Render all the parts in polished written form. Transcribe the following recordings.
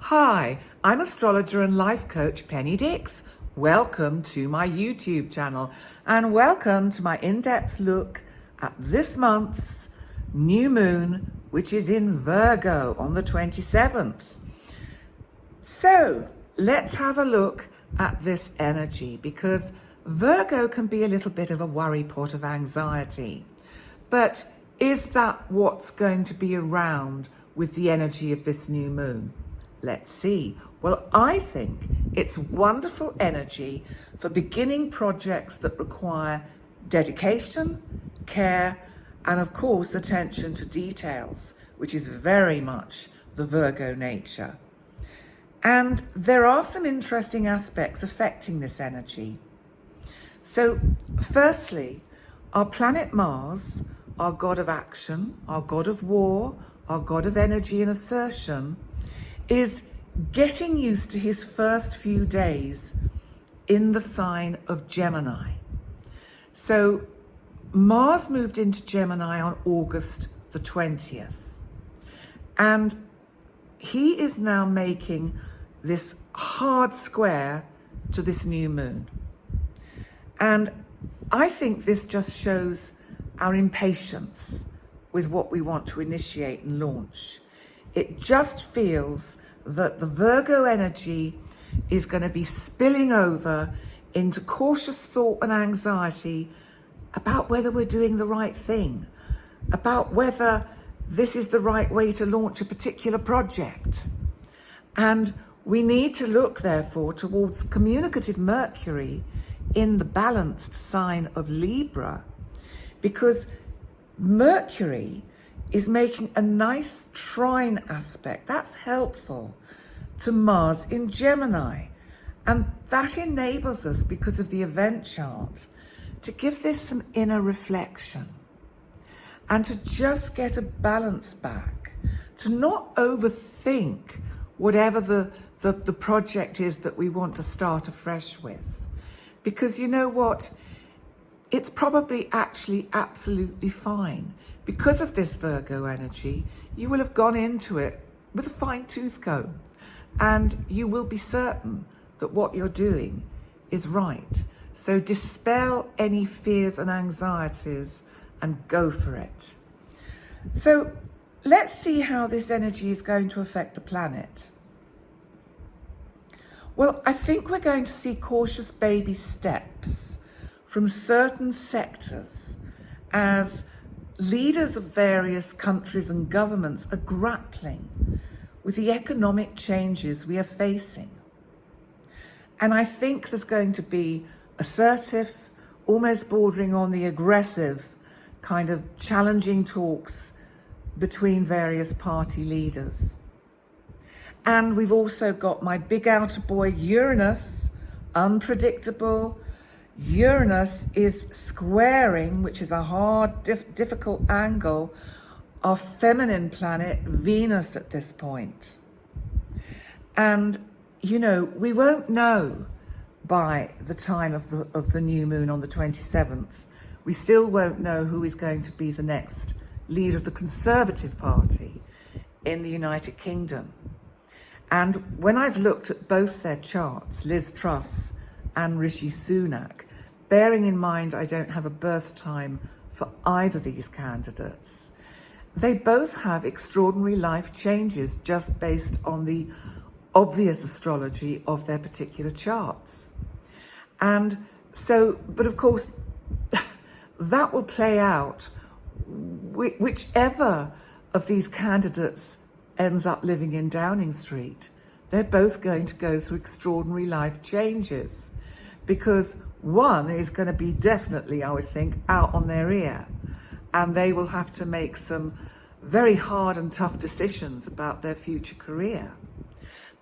Hi, I'm astrologer and life coach Penny Dix. Welcome to my YouTube channel and welcome to my in-depth look at this month's new moon, which is in Virgo on the 27th. So let's have a look at this energy, because Virgo can be a little bit of a worry pot of anxiety. But is that what's going to be around with the energy of this new moon? Let's see. Well, I think it's wonderful energy for beginning projects that require dedication, care, and of course, attention to details, which is very much the Virgo nature. And there are some interesting aspects affecting this energy. So, firstly, our planet Mars, our god of action, our god of war, our god of energy and assertion, is getting used to his first few days in the sign of Gemini. So Mars moved into Gemini on August the 20th. And he is now making this hard square to this new moon. And I think this just shows our impatience with what we want to initiate and launch. It just feels that the Virgo energy is going to be spilling over into cautious thought and anxiety about whether we're doing the right thing, about whether this is the right way to launch a particular project. And we need to look, therefore, towards communicative Mercury in the balanced sign of Libra, because Mercury is making a nice trine aspect. That's helpful to Mars in Gemini. And that enables us, because of the event chart, to give this some inner reflection and to just get a balance back, to not overthink whatever the project is that we want to start afresh with. Because you know what? It's probably actually absolutely fine. Because of this Virgo energy, you will have gone into it with a fine-tooth comb, and you will be certain that what you're doing is right. So dispel any fears and anxieties and go for it. So let's see how this energy is going to affect the planet. Well, I think we're going to see cautious baby steps from certain sectors as leaders of various countries and governments are grappling with the economic changes we are facing. And I think there's going to be assertive, almost bordering on the aggressive, kind of challenging talks between various party leaders. And we've also got my big outer boy Uranus, unpredictable. Uranus is squaring, which is a hard, difficult angle, our feminine planet Venus at this point. And, you know, we won't know by the time of the new moon on the 27th. We still won't know who is going to be the next leader of the Conservative Party in the United Kingdom. And when I've looked at both their charts, Liz Truss and Rishi Sunak, bearing in mind I don't have a birth time for either of these candidates, they both have extraordinary life changes just based on the obvious astrology of their particular charts. And so, but of course, that will play out whichever of these candidates ends up living in Downing Street. They're both going to go through extraordinary life changes, because one is going to be definitely, I would think, out on their ear, and they will have to make some very hard and tough decisions about their future career.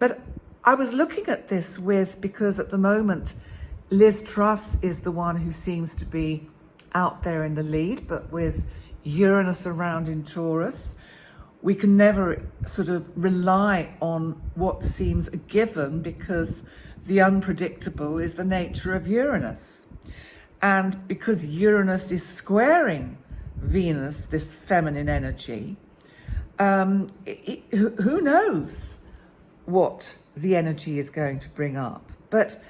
But I was looking at this because at the moment, Liz Truss is the one who seems to be out there in the lead, but with Uranus around in Taurus, we can never sort of rely on what seems a given, because the unpredictable is the nature of Uranus. And because Uranus is squaring Venus, this feminine energy, who knows what the energy is going to bring up. But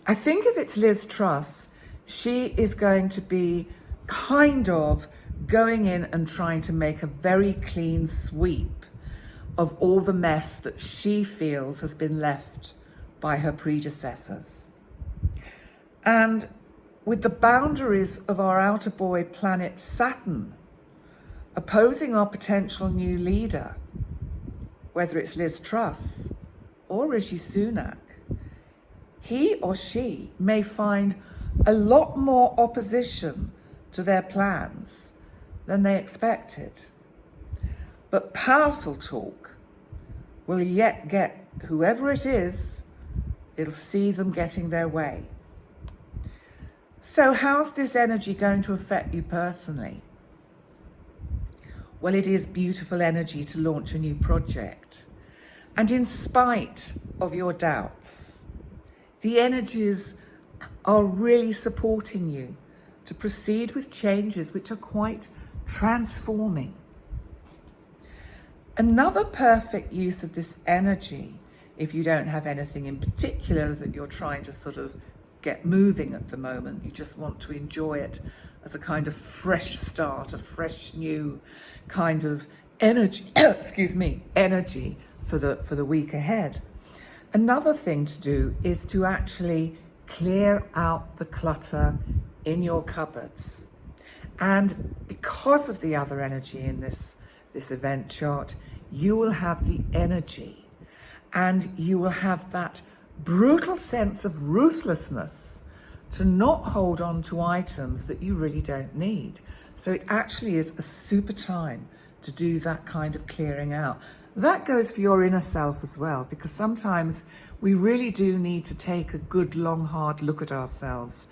I think if it's Liz Truss, she is going to be kind of going in and trying to make a very clean sweep of all the mess that she feels has been left by her predecessors. And with the boundaries of our outer boy planet Saturn opposing our potential new leader, whether it's Liz Truss or Rishi Sunak, he or she may find a lot more opposition to their plans than they expected. But powerful talk will yet get whoever it is, it'll see them getting their way. So how's this energy going to affect you personally? Well, it is beautiful energy to launch a new project. And in spite of your doubts, the energies are really supporting you to proceed with changes which are quite transforming. Another perfect use of this energy, if you don't have anything in particular that you're trying to sort of get moving at the moment, you just want to enjoy it as a kind of fresh start, a fresh new kind of energy, energy for the week ahead. Another thing to do is to actually clear out the clutter in your cupboards. And because of the other energy in this event chart, you will have the energy and you will have that brutal sense of ruthlessness to not hold on to items that you really don't need. So it actually is a super time to do that kind of clearing out. That goes for your inner self as well, because sometimes we really do need to take a good, long, hard look at ourselves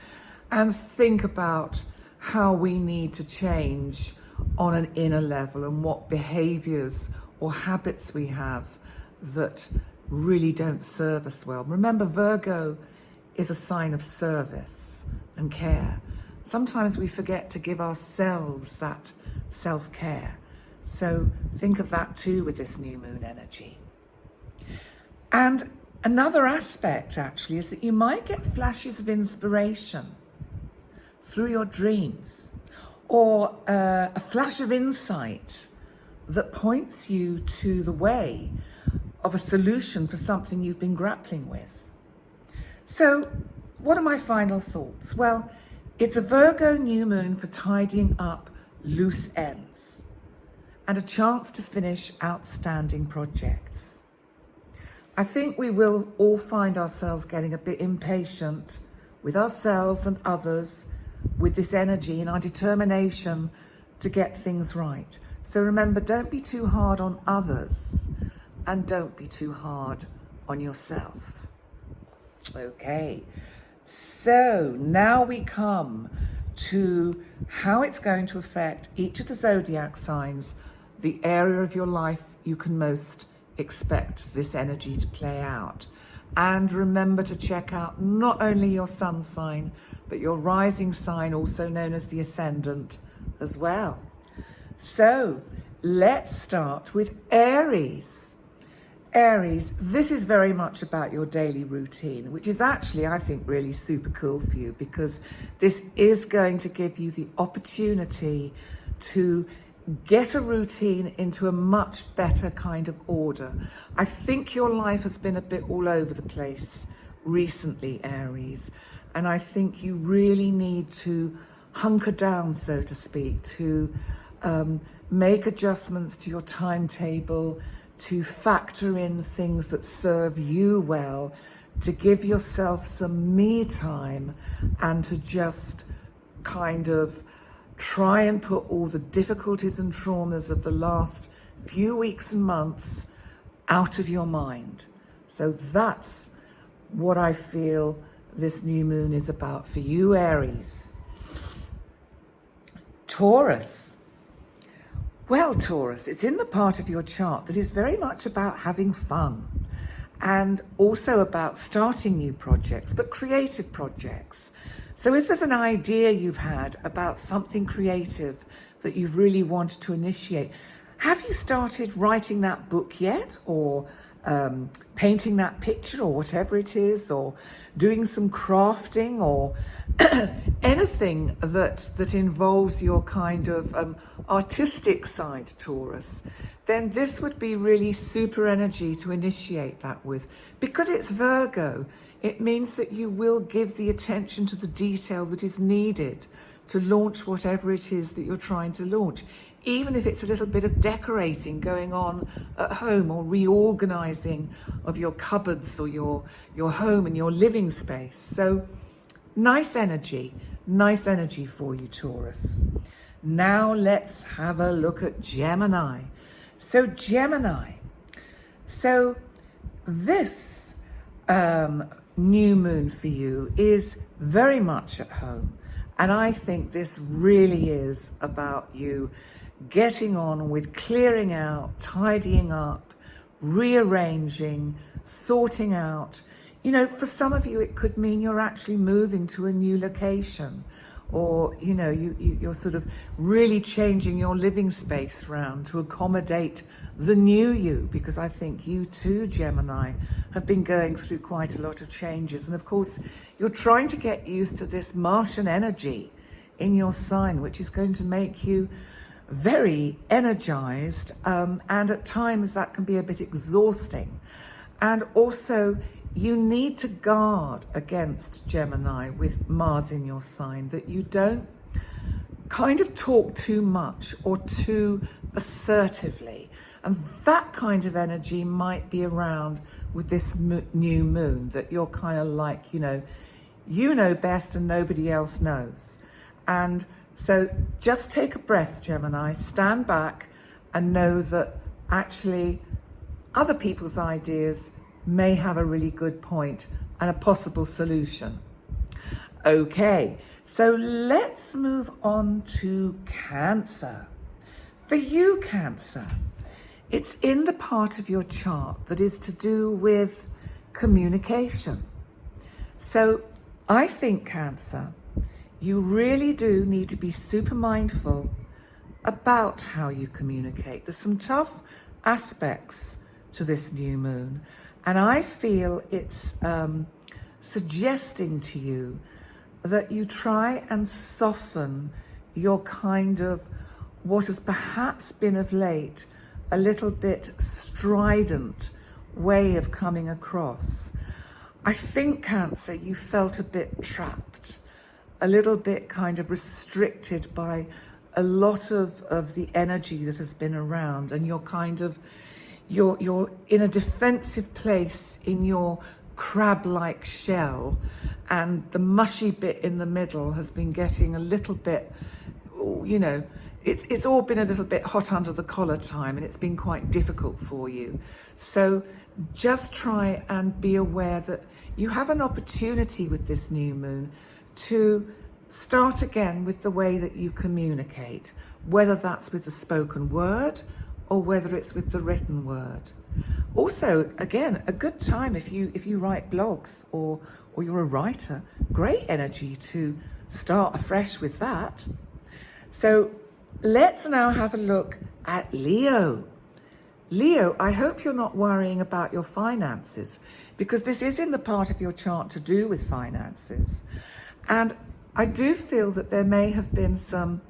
and think about how we need to change on an inner level and what behaviors or habits we have that really don't serve us well. Remember, Virgo is a sign of service and care. Sometimes we forget to give ourselves that self-care. So think of that too with this new moon energy. And another aspect actually is that you might get flashes of inspiration through your dreams, or a flash of insight that points you to the way of a solution for something you've been grappling with. So what are my final thoughts? Well, it's a Virgo new moon for tidying up loose ends and a chance to finish outstanding projects. I think we will all find ourselves getting a bit impatient with ourselves and others with this energy and our determination to get things right. So remember, don't be too hard on others and don't be too hard on yourself. Okay, so now we come to how it's going to affect each of the zodiac signs, the area of your life you can most expect this energy to play out. And remember to check out not only your sun sign, but your rising sign, also known as the ascendant, as well. So let's start with Aries. Aries, this is very much about your daily routine, which is actually, I think, really super cool for you, because this is going to give you the opportunity to get a routine into a much better kind of order. I think your life has been a bit all over the place recently, Aries, and I think you really need to hunker down, so to speak, to make adjustments to your timetable, to factor in things that serve you well, to give yourself some me time, and to just kind of try and put all the difficulties and traumas of the last few weeks and months out of your mind. So that's what I feel this new moon is about for you, Aries. Taurus. Well, Taurus, it's in the part of your chart that is very much about having fun and also about starting new projects, but creative projects. So if there's an idea you've had about something creative that you've really wanted to initiate, have you started writing that book yet, or painting that picture or whatever it is, or doing some crafting, or anything that involves your kind of artistic side, Taurus, then this would be really super energy to initiate that with. Because it's Virgo, it means that you will give the attention to the detail that is needed to launch whatever it is that you're trying to launch, even if it's a little bit of decorating going on at home, or reorganizing of your cupboards or your home and your living space. So nice energy for you, Taurus. Now let's have a look at Gemini. So Gemini, so this new moon for you is very much at home. And I think this really is about you getting on with clearing out, tidying up, rearranging, sorting out. You know, for some of you, it could mean you're actually moving to a new location, or, you know, you're sort of really changing your living space around to accommodate the new you, because I think you too, Gemini, have been going through quite a lot of changes. And of course, you're trying to get used to this Martian energy in your sign, which is going to make you very energized, and at times that can be a bit exhausting. And also, you need to guard against, Gemini, with Mars in your sign, that you don't kind of talk too much or too assertively. And that kind of energy might be around with this new moon, that you're kind of like, you know best and nobody else knows. And so just take a breath, Gemini, stand back and know that actually other people's ideas may have a really good point and a possible solution. Okay, so let's move on to Cancer. For you, Cancer, it's in the part of your chart that is to do with communication. So I think, Cancer, you really do need to be super mindful about how you communicate. There's some tough aspects to this new moon, and I feel it's suggesting to you that you try and soften your kind of what has perhaps been of late a little bit strident way of coming across. I think, Cancer, you felt a bit trapped, a little bit kind of restricted by a lot of the energy that has been around, and you're in a defensive place in your crab-like shell, and the mushy bit in the middle has been getting a little bit, you know, it's all been a little bit hot under the collar time, and it's been quite difficult for you. So just try and be aware that you have an opportunity with this new moon to start again with the way that you communicate, whether that's with the spoken word or whether it's with the written word. Also, again, a good time if you write blogs or you're a writer, great energy to start afresh with that. So let's now have a look at Leo. Leo, I hope you're not worrying about your finances, because this is in the part of your chart to do with finances. And I do feel that there may have been some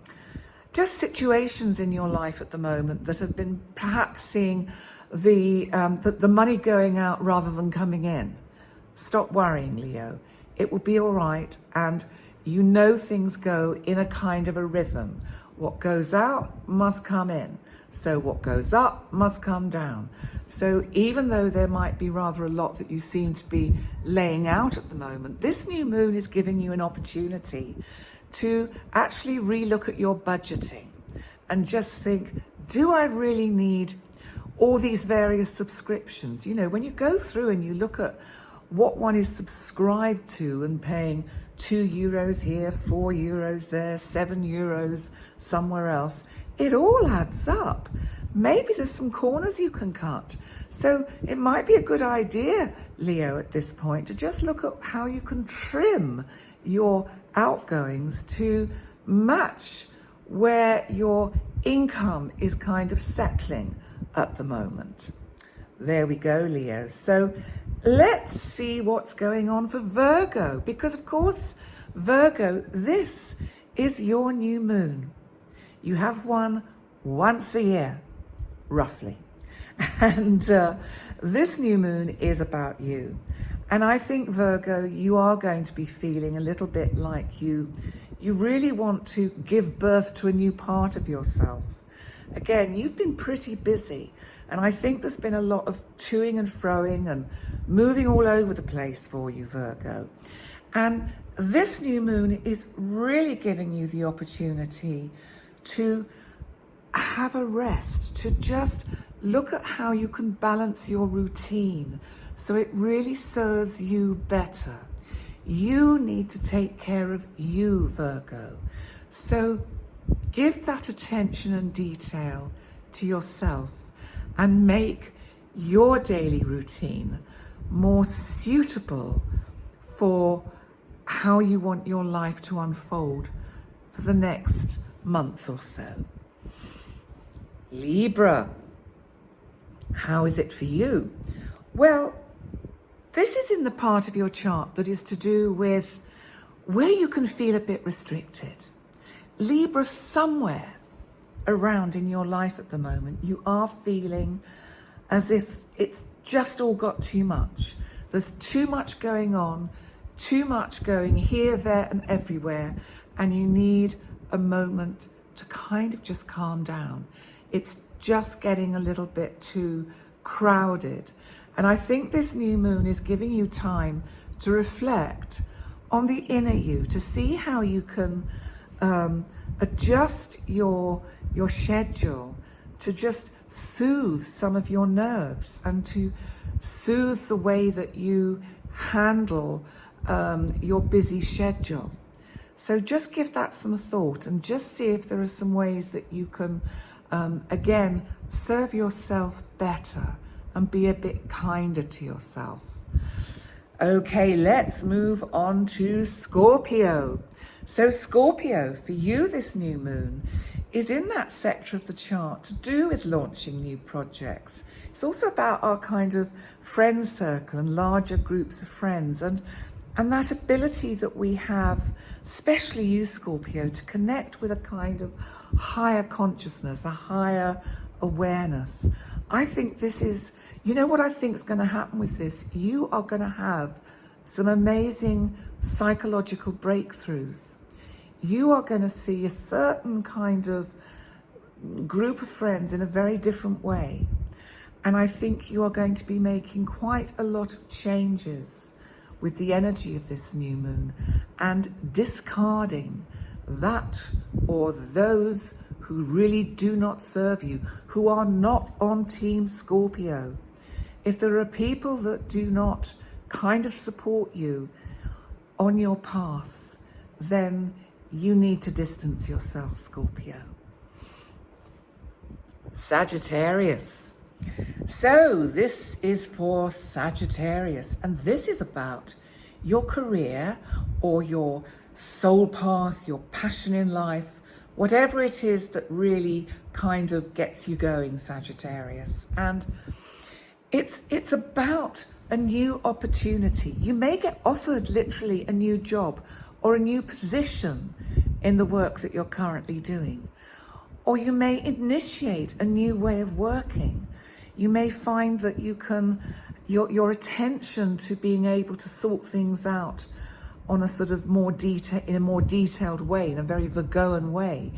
just situations in your life at the moment that have been perhaps seeing the money going out rather than coming in. Stop worrying, Leo. It will be all right, and you know things go in a kind of a rhythm. What goes out must come in. So what goes up must come down. So even though there might be rather a lot that you seem to be laying out at the moment, this new moon is giving you an opportunity to actually relook at your budgeting and just think, do I really need all these various subscriptions? You know, when you go through and you look at what one is subscribed to and paying €2 here, €4 there, €7 somewhere else, it all adds up. Maybe there's some corners you can cut. So it might be a good idea, Leo, at this point, to just look at how you can trim your outgoings to match where your income is kind of settling at the moment. There we go, Leo. So let's see what's going on for Virgo, because of course, Virgo, this is your new moon. You have one once a year, roughly. And this new moon is about you. And I think, Virgo, you are going to be feeling a little bit like you really want to give birth to a new part of yourself. Again, you've been pretty busy. And I think there's been a lot of toing and froing and moving all over the place for you, Virgo. And this new moon is really giving you the opportunity to have a rest, to just look at how you can balance your routine so it really serves you better. You need to take care of you, Virgo. So give that attention and detail to yourself and make your daily routine more suitable for how you want your life to unfold for the next month or so. Libra, how is it for you? Well, this is in the part of your chart that is to do with where you can feel a bit restricted. Libra, somewhere around in your life at the moment, you are feeling as if it's just all got too much. There's too much going on, too much going here, there, and everywhere, and you need a moment to kind of just calm down. It's just getting a little bit too crowded. And I think this new moon is giving you time to reflect on the inner you, to see how you can adjust your schedule to just soothe some of your nerves and to soothe the way that you handle your busy schedule. So just give that some thought and just see if there are some ways that you can, again, serve yourself better and be a bit kinder to yourself. Okay, let's move on to Scorpio. So Scorpio, for you, this new moon is in that sector of the chart to do with launching new projects. It's also about our kind of friend circle and larger groups of friends and that ability that we have, especially you, Scorpio, to connect with a kind of higher consciousness, a higher awareness. I think this is, you know what I think is going to happen with this? You are going to have some amazing psychological breakthroughs. You are going to see a certain kind of group of friends in a very different way. And I think you are going to be making quite a lot of changes with the energy of this new moon and discarding that or those who really do not serve you, who are not on Team Scorpio. If there are people that do not kind of support you on your path, then you need to distance yourself, Scorpio. Sagittarius. So this is for Sagittarius, and this is about your career or your soul path, your passion in life, whatever it is that really kind of gets you going, Sagittarius. And it's about a new opportunity. You may get offered literally a new job or a new position in the work that you're currently doing. Or you may initiate a new way of working. You may find that you can, your attention to being able to sort things out on a sort of in a more detailed way, in a very Virgoan way,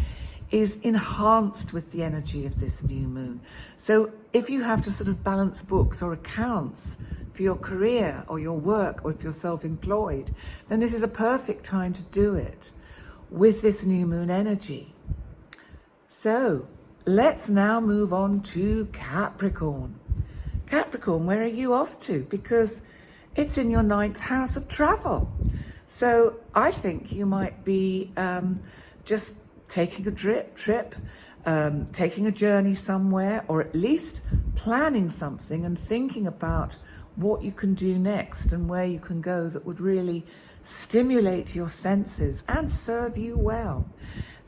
is enhanced with the energy of this new moon. So if you have to sort of balance books or accounts for your career or your work, or if you're self-employed, then this is a perfect time to do it with this new moon energy. So let's now move on to Capricorn. Capricorn, where are you off to? Because it's in your 9th house of travel. So I think you might be just taking a trip, taking a journey somewhere, or at least planning something and thinking about what you can do next and where you can go that would really stimulate your senses and serve you well.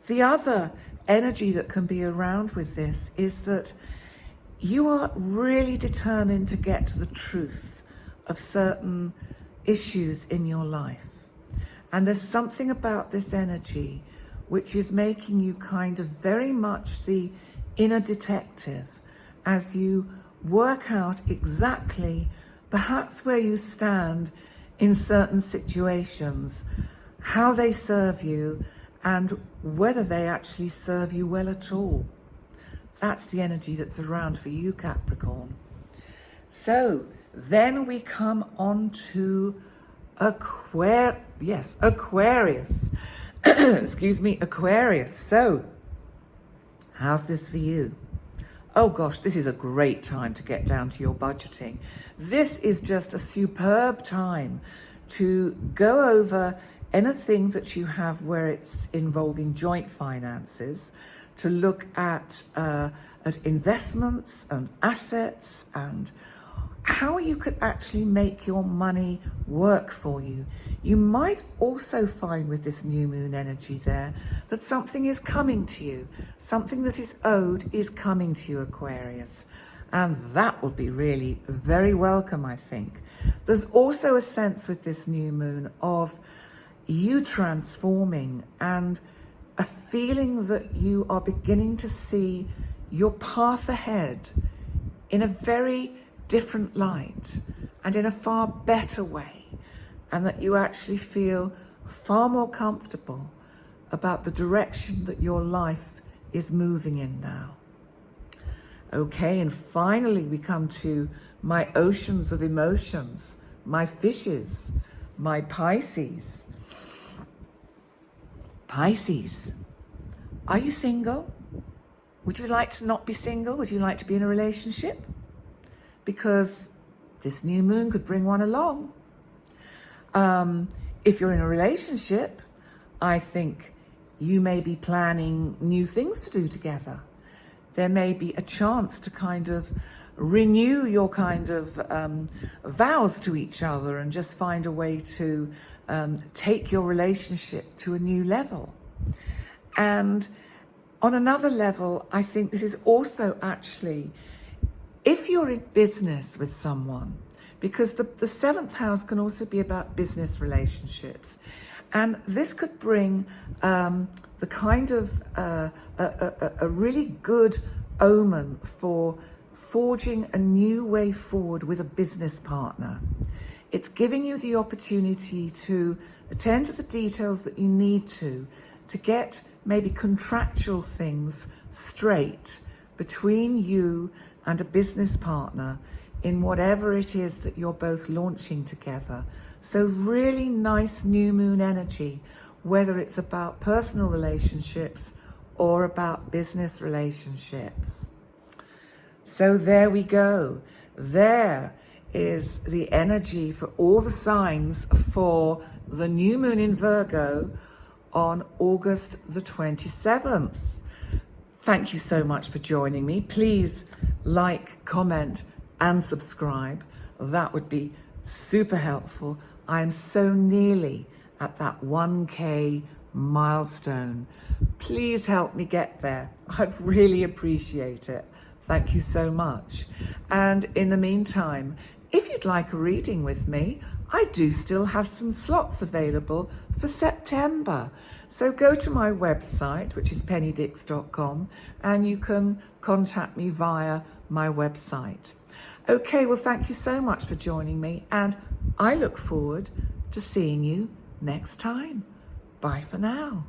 The other energy that can be around with this is that you are really determined to get to the truth of certain issues in your life. And there's something about this energy which is making you kind of very much the inner detective as you work out exactly perhaps where you stand in certain situations, how they serve you, and whether they actually serve you well at all. That's the energy that's around for you, Capricorn. So then we come on to Aquarius. Excuse me, Aquarius. So how's this for you? Oh gosh, this is a great time to get down to your budgeting. This is just a superb time to go over anything that you have where it's involving joint finances, to look at investments and assets and how you could actually make your money work for you. You might also find with this new moon energy there that something is coming to you. Something that is owed is coming to you, Aquarius. And that will be really very welcome, I think. There's also a sense with this new moon of you transforming and a feeling that you are beginning to see your path ahead in a very different light and in a far better way, and that you actually feel far more comfortable about the direction that your life is moving in now. Okay, and finally we come to my oceans of emotions, my fishes, my Pisces. Pisces, are you single? Would you like to not be single? Would you like to be in a relationship? Because this new moon could bring one along. If you're in a relationship, I think you may be planning new things to do together. There may be a chance to kind of renew your kind of vows to each other and just find a way to take your relationship to a new level. And on another level, I think this is also actually, if you're in business with someone, because the seventh house can also be about business relationships. And this could bring the kind of a really good omen for forging a new way forward with a business partner. It's giving you the opportunity to attend to the details that you need to get maybe contractual things straight between you and a business partner in whatever it is that you're both launching together. So really nice new moon energy, whether it's about personal relationships or about business relationships. So there we go. There is the energy for all the signs for the new moon in Virgo on August the 27th. Thank you so much for joining me. Please like, comment, and subscribe. That would be super helpful. I am so nearly at that 1K milestone. Please help me get there. I'd really appreciate it. Thank you so much. And in the meantime, if you'd like a reading with me, I do still have some slots available for September. So go to my website, which is pennydix.com, and you can contact me via my website. Okay, well, thank you so much for joining me, and I look forward to seeing you next time. Bye for now.